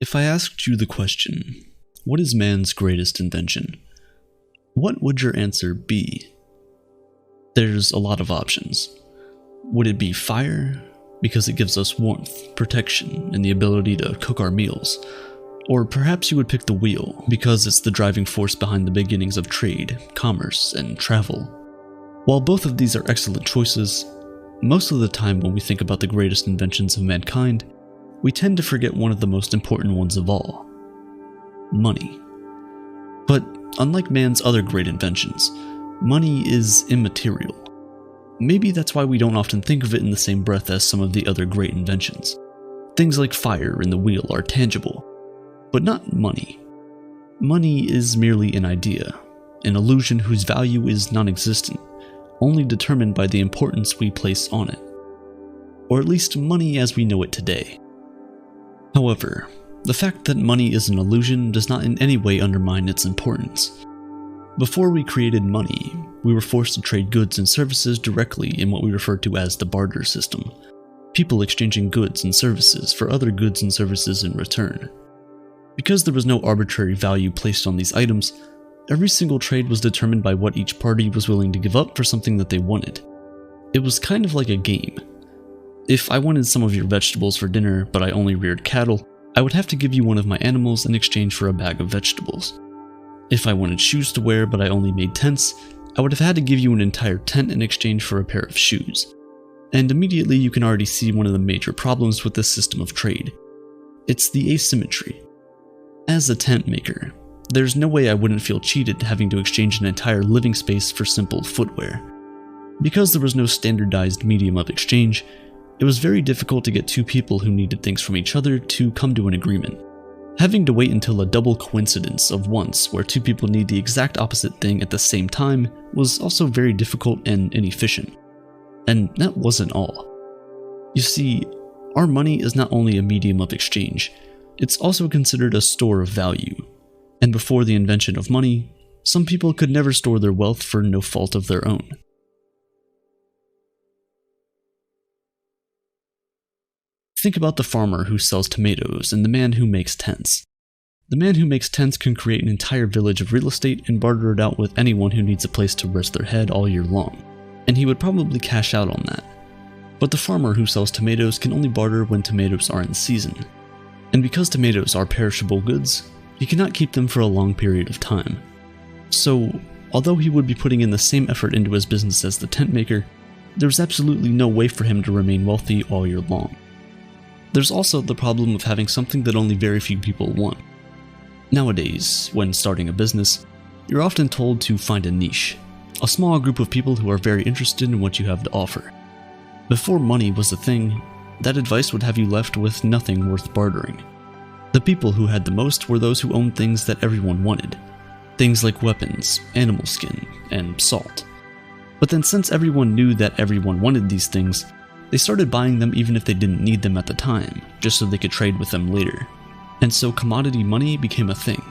If I asked you the question, what is man's greatest invention? What would your answer be? There's a lot of options. Would it be fire? Because it gives us warmth, protection, and the ability to cook our meals. Or perhaps you would pick the wheel, because it's the driving force behind the beginnings of trade, commerce, and travel. While both of these are excellent choices, most of the time when we think about the greatest inventions of mankind, we tend to forget one of the most important ones of all: money. But unlike man's other great inventions, money is immaterial. Maybe that's why we don't often think of it in the same breath as some of the other great inventions. Things like fire and the wheel are tangible, but not money. Money is merely an idea, an illusion whose value is non-existent, only determined by the importance we place on it. Or at least money as we know it today. However, the fact that money is an illusion does not in any way undermine its importance. Before we created money, we were forced to trade goods and services directly in what we refer to as the barter system, people exchanging goods and services for other goods and services in return. Because there was no arbitrary value placed on these items, every single trade was determined by what each party was willing to give up for something that they wanted. It was kind of like a game. If I wanted some of your vegetables for dinner, but I only reared cattle, I would have to give you one of my animals in exchange for a bag of vegetables. If I wanted shoes to wear, but I only made tents, I would have had to give you an entire tent in exchange for a pair of shoes. And immediately you can already see one of the major problems with this system of trade. It's the asymmetry. As a tent maker, there's no way I wouldn't feel cheated having to exchange an entire living space for simple footwear. Because there was no standardized medium of exchange, it was very difficult to get two people who needed things from each other to come to an agreement. Having to wait until a double coincidence of once where two people need the exact opposite thing at the same time was also very difficult and inefficient. And that wasn't all. You see, our money is not only a medium of exchange, it's also considered a store of value. And before the invention of money, some people could never store their wealth for no fault of their own. Think about the farmer who sells tomatoes and the man who makes tents. The man who makes tents can create an entire village of real estate and barter it out with anyone who needs a place to rest their head all year long, and he would probably cash out on that. But the farmer who sells tomatoes can only barter when tomatoes are in season. And because tomatoes are perishable goods, he cannot keep them for a long period of time. So, although he would be putting in the same effort into his business as the tent maker, there's absolutely no way for him to remain wealthy all year long. There's also the problem of having something that only very few people want. Nowadays, when starting a business, you're often told to find a niche, a small group of people who are very interested in what you have to offer. Before money was a thing, that advice would have you left with nothing worth bartering. The people who had the most were those who owned things that everyone wanted. Things like weapons, animal skin, and salt. But then since everyone knew that everyone wanted these things, they started buying them even if they didn't need them at the time, just so they could trade with them later. And so commodity money became a thing.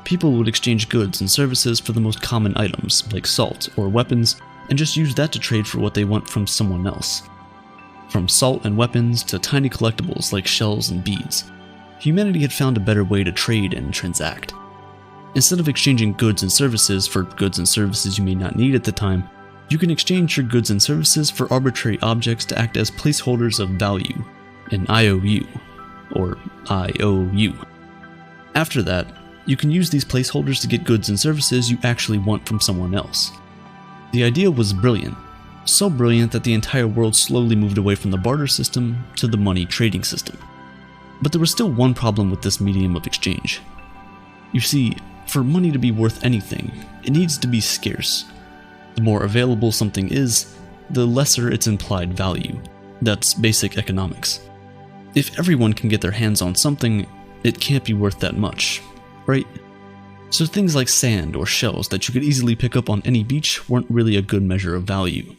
People would exchange goods and services for the most common items, like salt or weapons, and just use that to trade for what they want from someone else. From salt and weapons to tiny collectibles like shells and beads, humanity had found a better way to trade and transact. Instead of exchanging goods and services for goods and services you may not need at the time, you can exchange your goods and services for arbitrary objects to act as placeholders of value, an IOU, or IOU. After that, you can use these placeholders to get goods and services you actually want from someone else. The idea was brilliant, so brilliant that the entire world slowly moved away from the barter system to the money trading system. But there was still one problem with this medium of exchange. You see, for money to be worth anything, it needs to be scarce. The more available something is, the lesser its implied value. That's basic economics. If everyone can get their hands on something, it can't be worth that much, right? So things like sand or shells that you could easily pick up on any beach weren't really a good measure of value.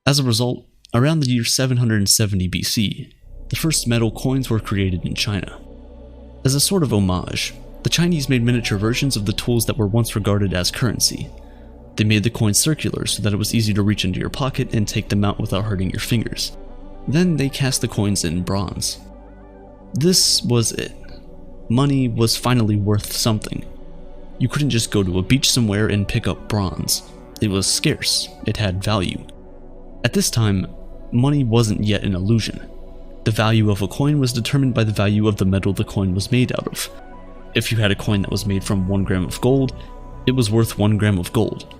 As a result, around the year 770 BC, the first metal coins were created in China. As a sort of homage, the Chinese made miniature versions of the tools that were once regarded as currency. They made the coins circular so that it was easy to reach into your pocket and take them out without hurting your fingers. Then they cast the coins in bronze. This was it. Money was finally worth something. You couldn't just go to a beach somewhere and pick up bronze. It was scarce. It had value. At this time, money wasn't yet an illusion. The value of a coin was determined by the value of the metal the coin was made out of. If you had a coin that was made from 1 gram of gold, it was worth 1 gram of gold.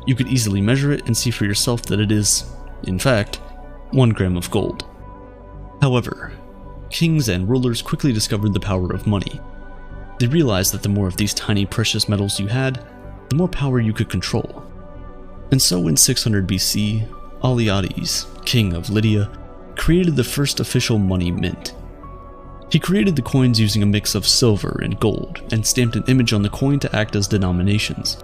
You could easily measure it and see for yourself that it is, in fact, 1 gram of gold. However, kings and rulers quickly discovered the power of money. They realized that the more of these tiny precious metals you had, the more power you could control. And so in 600 BC, Alyattes, king of Lydia, created the first official money mint. He created the coins using a mix of silver and gold, and stamped an image on the coin to act as denominations.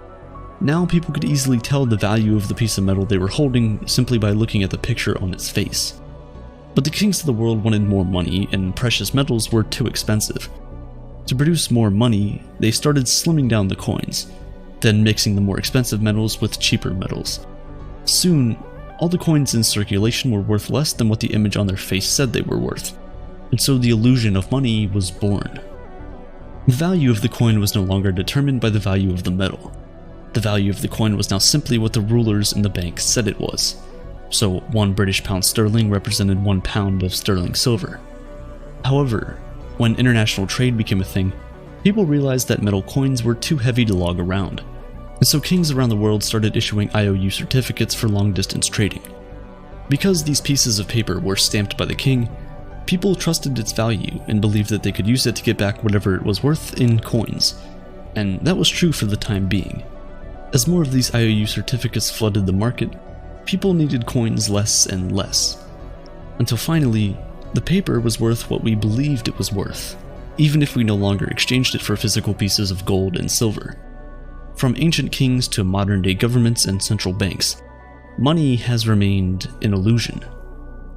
Now people could easily tell the value of the piece of metal they were holding simply by looking at the picture on its face. But the kings of the world wanted more money, and precious metals were too expensive. To produce more money, they started slimming down the coins, then mixing the more expensive metals with cheaper metals. Soon, all the coins in circulation were worth less than what the image on their face said they were worth, and so the illusion of money was born. The value of the coin was no longer determined by the value of the metal. The value of the coin was now simply what the rulers in the bank said it was. So 1 British pound sterling represented 1 pound of sterling silver. However, when international trade became a thing, people realized that metal coins were too heavy to lug around, and so kings around the world started issuing IOU certificates for long-distance trading. Because these pieces of paper were stamped by the king, people trusted its value and believed that they could use it to get back whatever it was worth in coins, and that was true for the time being. As more of these IOU certificates flooded the market, people needed coins less and less, until finally, the paper was worth what we believed it was worth, even if we no longer exchanged it for physical pieces of gold and silver. From ancient kings to modern-day governments and central banks, money has remained an illusion,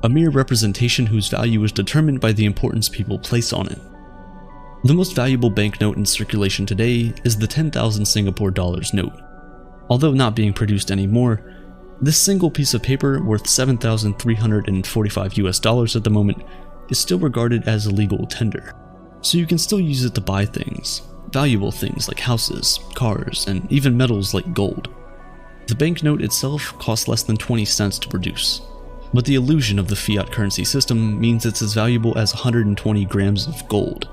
a mere representation whose value is determined by the importance people place on it. The most valuable banknote in circulation today is the 10,000 Singapore dollars note. Although not being produced anymore, this single piece of paper worth $7,345 at the moment is still regarded as a legal tender, so you can still use it to buy things, valuable things like houses, cars, and even metals like gold. The banknote itself costs less than 20 cents to produce, but the illusion of the fiat currency system means it's as valuable as 120 grams of gold.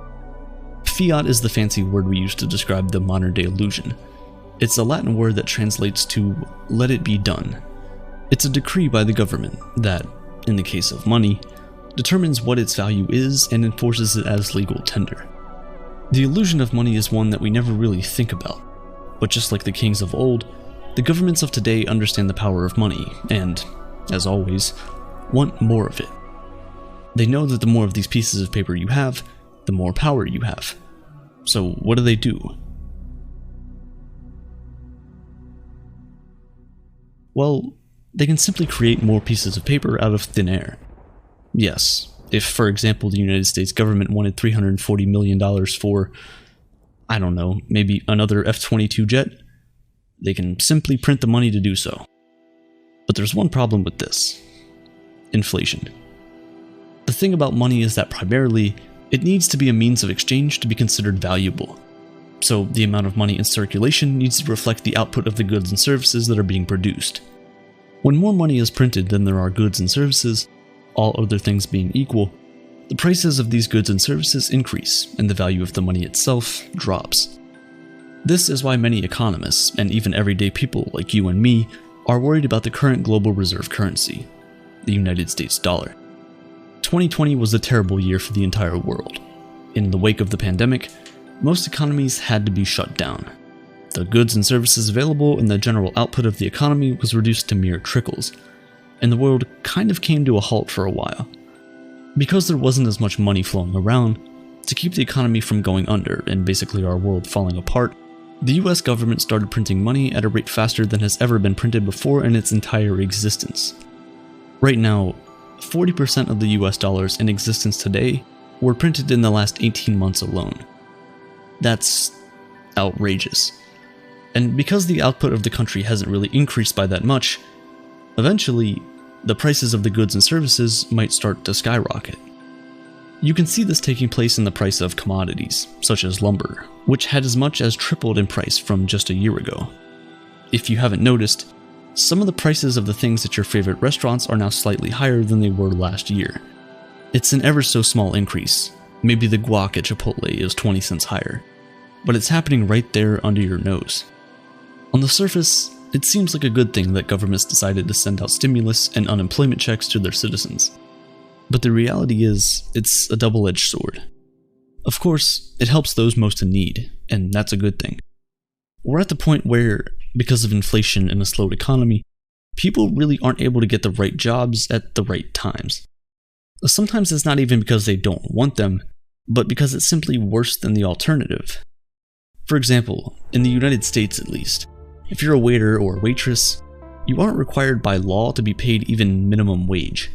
Fiat is the fancy word we use to describe the modern-day illusion. It's a Latin word that translates to "let it be done." It's a decree by the government that, in the case of money, determines what its value is and enforces it as legal tender. The illusion of money is one that we never really think about, but just like the kings of old, the governments of today understand the power of money and, as always, want more of it. They know that the more of these pieces of paper you have, the more power you have. So what do? Well, they can simply create more pieces of paper out of thin air. Yes, if, for example, the United States government wanted $340 million for, I don't know, maybe another F-22 jet, they can simply print the money to do so. But there's one problem with this: inflation. The thing about money is that primarily, it needs to be a means of exchange to be considered valuable. So the amount of money in circulation needs to reflect the output of the goods and services that are being produced. When more money is printed than there are goods and services, all other things being equal, the prices of these goods and services increase, and the value of the money itself drops. This is why many economists, and even everyday people like you and me, are worried about the current global reserve currency, the United States dollar. 2020 was a terrible year for the entire world. In the wake of the pandemic, most economies had to be shut down. The goods and services available and the general output of the economy was reduced to mere trickles, and the world kind of came to a halt for a while. Because there wasn't as much money flowing around, to keep the economy from going under and basically our world falling apart, the US government started printing money at a rate faster than has ever been printed before in its entire existence. Right now, 40% of the US dollars in existence today were printed in the last 18 months alone. That's outrageous. And because the output of the country hasn't really increased by that much, eventually, the prices of the goods and services might start to skyrocket. You can see this taking place in the price of commodities, such as lumber, which had as much as tripled in price from just a year ago. If you haven't noticed, some of the prices of the things at your favorite restaurants are now slightly higher than they were last year. It's an ever so small increase. Maybe the guac at Chipotle is 20 cents higher, but it's happening right there under your nose. On the surface, it seems like a good thing that governments decided to send out stimulus and unemployment checks to their citizens. But the reality is, it's a double-edged sword. Of course, it helps those most in need, and that's a good thing. We're at the point where, because of inflation and a slowed economy, people really aren't able to get the right jobs at the right times. Sometimes it's not even because they don't want them, but because it's simply worse than the alternative. For example, in the United States at least, if you're a waiter or waitress, you aren't required by law to be paid even minimum wage.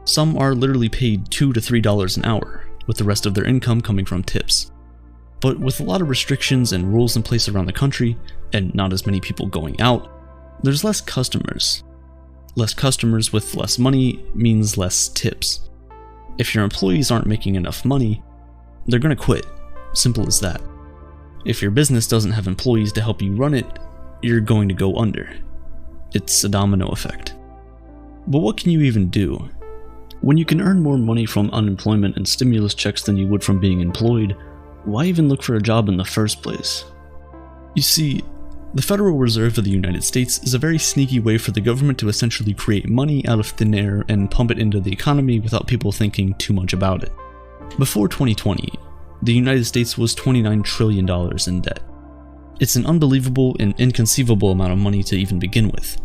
Some are literally paid $2 to $3 an hour, with the rest of their income coming from tips. But with a lot of restrictions and rules in place around the country, and not as many people going out, there's less customers. Less customers with less money means less tips. If your employees aren't making enough money, they're gonna quit. Simple as that. If your business doesn't have employees to help you run it, you're going to go under. It's a domino effect. But what can you even do? When you can earn more money from unemployment and stimulus checks than you would from being employed, why even look for a job in the first place? You see, the Federal Reserve of the United States is a very sneaky way for the government to essentially create money out of thin air and pump it into the economy without people thinking too much about it. Before 2020, the United States was $29 trillion in debt. It's an unbelievable and inconceivable amount of money to even begin with.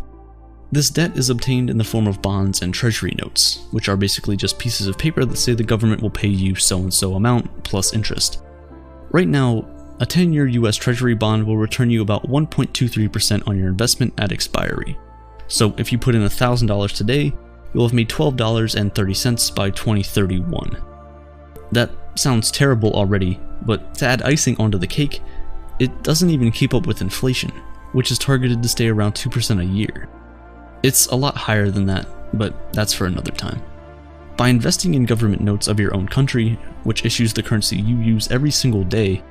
This debt is obtained in the form of bonds and treasury notes, which are basically just pieces of paper that say the government will pay you so-and-so amount plus interest. Right now, a 10-year US Treasury bond will return you about 1.23% on your investment at expiry. So if you put in $1,000 today, you'll have made $12.30 by 2031. That sounds terrible already, but to add icing onto the cake, it doesn't even keep up with inflation, which is targeted to stay around 2% a year. It's a lot higher than that, but that's for another time. By investing in government notes of your own country, which issues the currency you use every single day,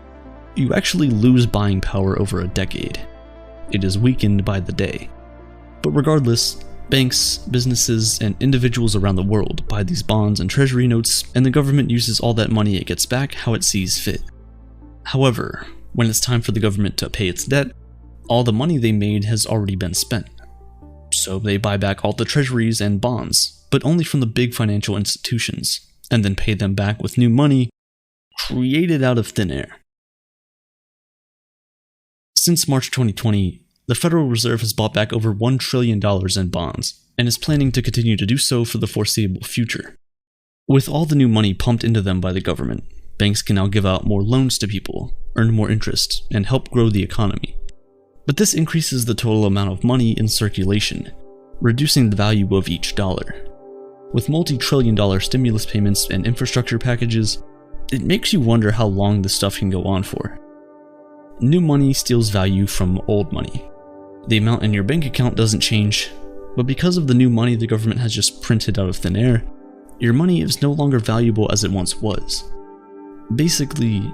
you actually lose buying power over a decade. It is weakened by the day. But regardless, banks, businesses, and individuals around the world buy these bonds and treasury notes, and the government uses all that money it gets back how it sees fit. However, when it's time for the government to pay its debt, all the money they made has already been spent. So they buy back all the treasuries and bonds, but only from the big financial institutions, and then pay them back with new money created out of thin air. Since March 2020, the Federal Reserve has bought back over $1 trillion in bonds, and is planning to continue to do so for the foreseeable future. With all the new money pumped into them by the government, banks can now give out more loans to people, earn more interest, and help grow the economy. But this increases the total amount of money in circulation, reducing the value of each dollar. With multi-trillion-dollar stimulus payments and infrastructure packages, it makes you wonder how long this stuff can go on for. New money steals value from old money. The amount in your bank account doesn't change, but because of the new money the government has just printed out of thin air, your money is no longer valuable as it once was. Basically,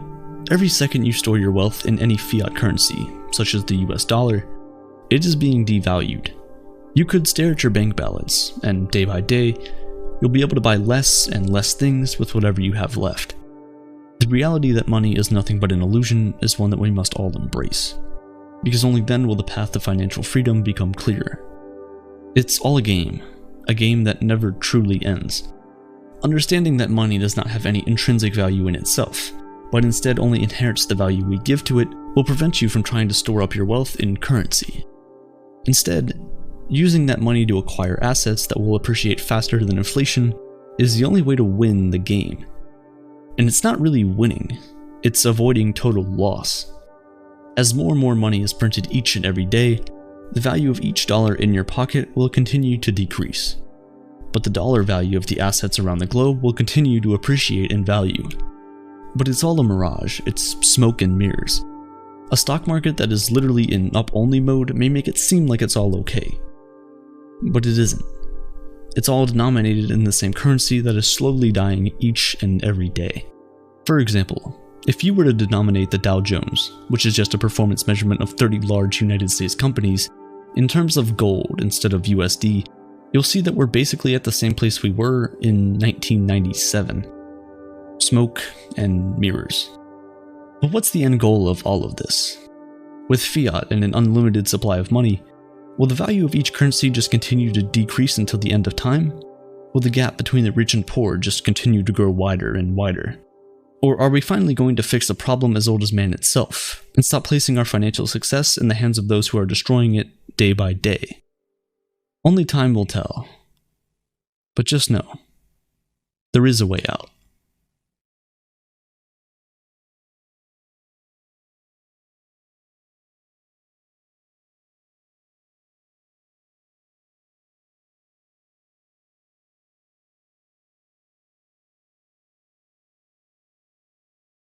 every second you store your wealth in any fiat currency, such as the US dollar, it is being devalued. You could stare at your bank balance, and day by day, you'll be able to buy less and less things with whatever you have left. The reality that money is nothing but an illusion is one that we must all embrace, because only then will the path to financial freedom become clearer. It's all a game that never truly ends. Understanding that money does not have any intrinsic value in itself, but instead only inherits the value we give to it, will prevent you from trying to store up your wealth in currency. Instead, using that money to acquire assets that will appreciate faster than inflation is the only way to win the game. And it's not really winning, it's avoiding total loss. As more and more money is printed each and every day, the value of each dollar in your pocket will continue to decrease. But the dollar value of the assets around the globe will continue to appreciate in value. But it's all a mirage, it's smoke and mirrors. A stock market that is literally in up-only mode may make it seem like it's all okay. But it isn't. It's all denominated in the same currency that is slowly dying each and every day. For example, if you were to denominate the Dow Jones, which is just a performance measurement of 30 large United States companies, in terms of gold instead of USD, you'll see that we're basically at the same place we were in 1997. Smoke and mirrors. But what's the end goal of all of this? With fiat and an unlimited supply of money, will the value of each currency just continue to decrease until the end of time? Will the gap between the rich and poor just continue to grow wider and wider? Or are we finally going to fix a problem as old as man itself, and stop placing our financial success in the hands of those who are destroying it day by day? Only time will tell. But just know, there is a way out.